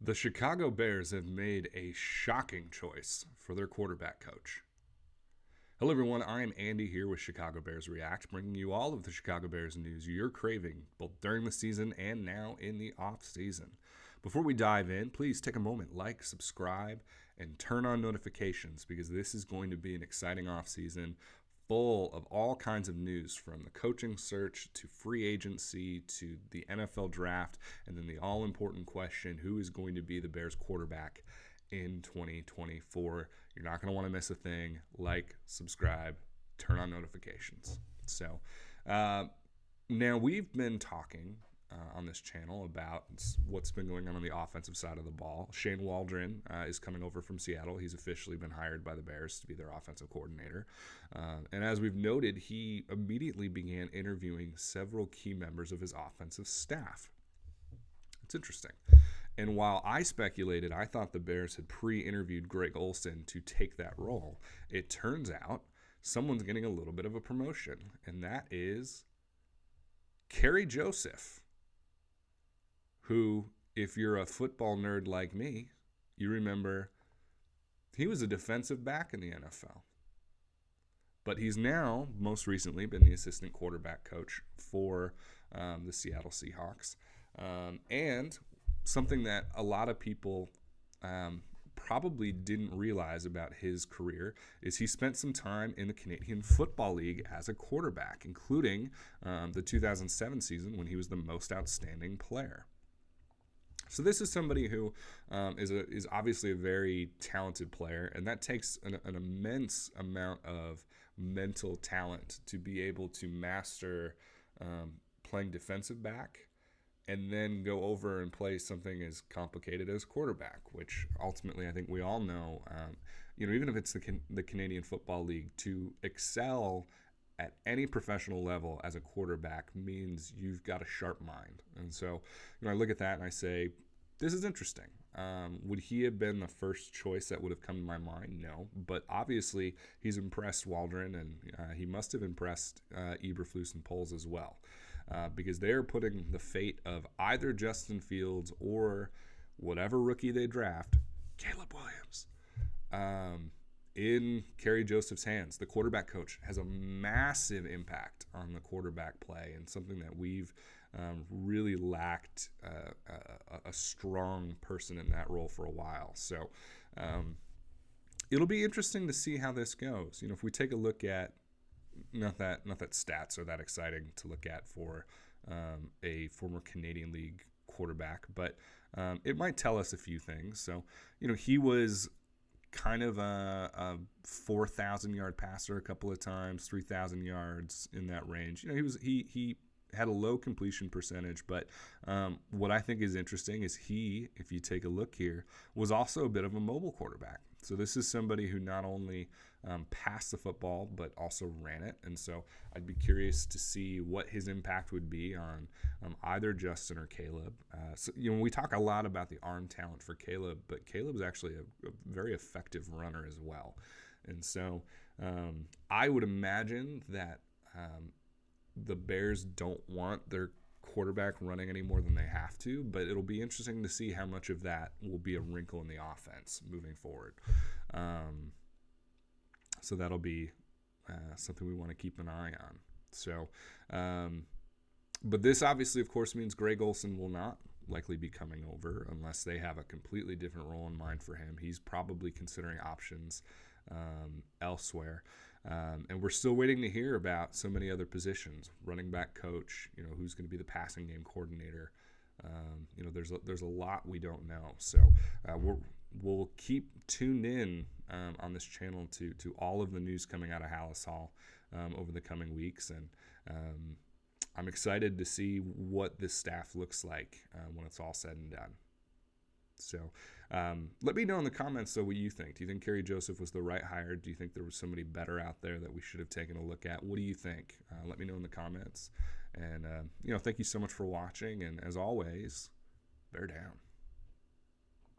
The Chicago Bears have made a shocking choice for their quarterback coach. Hello, everyone. I am Andy here with Chicago Bears React, bringing you all of the Chicago Bears news you're craving, both during the season and now in the off-season. Before we dive in, please take a moment, like, subscribe, and turn on notifications because this is going to be an exciting off-season full of all kinds of news, from the coaching search to free agency to the NFL draft, and then the all-important question, who is going to be the Bears quarterback in 2024. You're not going to want to miss a thing. Like, subscribe, turn on notifications. So now we've been talking on this channel about what's been going on the offensive side of the ball. Shane Waldron is coming over from Seattle. He's officially been hired by the Bears to be their offensive coordinator. And as we've noted, he immediately began interviewing several key members of his offensive staff. It's interesting. And while I speculated, I thought the Bears had pre-interviewed Greg Olsen to take that role, it turns out someone's getting a little bit of a promotion, and that is Kerry Joseph, who, if you're a football nerd like me, you remember he was a defensive back in the NFL. But he's now, most recently, been the assistant quarterback coach for the Seattle Seahawks. And something that a lot of people probably didn't realize about his career is he spent some time in the Canadian Football League as a quarterback, including the 2007 season when he was the most outstanding player. So this is somebody who is obviously a very talented player, and that takes an immense amount of mental talent to be able to master playing defensive back and then go over and play something as complicated as quarterback, which ultimately I think we all know, even if it's the Canadian Football League, to excel at any professional level as a quarterback means you've got a sharp mind. And so, I look at that and I say, this is interesting. Would he have been the first choice that would have come to my mind? No. But obviously, he's impressed Waldron, and he must have impressed Eberflus and Poles as well. Because they're putting the fate of either Justin Fields or whatever rookie they draft, Caleb Williams, in Kerry Joseph's hands. The quarterback coach has a massive impact on the quarterback play, and something that we've really lacked a strong person in that role for a while. So it'll be interesting to see how this goes. If we take a look at not that stats are that exciting to look at for a former Canadian League quarterback, but it might tell us a few things. So, he was kind of a 4,000-yard passer a couple of times, 3,000 yards in that range. He had a low completion percentage, but what I think is interesting is he, if you take a look here, was also a bit of a mobile quarterback. So this is somebody who not only passed the football, but also ran it. And so I'd be curious to see what his impact would be on either Justin or Caleb. We talk a lot about the arm talent for Caleb, but Caleb's actually a very effective runner as well. And so I would imagine that the Bears don't want their quarterback running any more than they have to, but it'll be interesting to see how much of that will be a wrinkle in the offense moving forward. So that'll be something we want to keep an eye on. So, but this obviously, of course, means Greg Olsen will not likely be coming over unless they have a completely different role in mind for him. He's probably considering options elsewhere. And we're still waiting to hear about so many other positions. Running back coach, who's going to be the passing game coordinator. There's a lot we don't know. So we'll keep tuned in on this channel to all of the news coming out of Hallis Hall over the coming weeks. And I'm excited to see what this staff looks like when it's all said and done. So let me know in the comments, what you think. Do you think Kerry Joseph was the right hire? Do you think there was somebody better out there that we should have taken a look at? What do you think? Let me know in the comments. And, thank you so much for watching. And as always, bear down.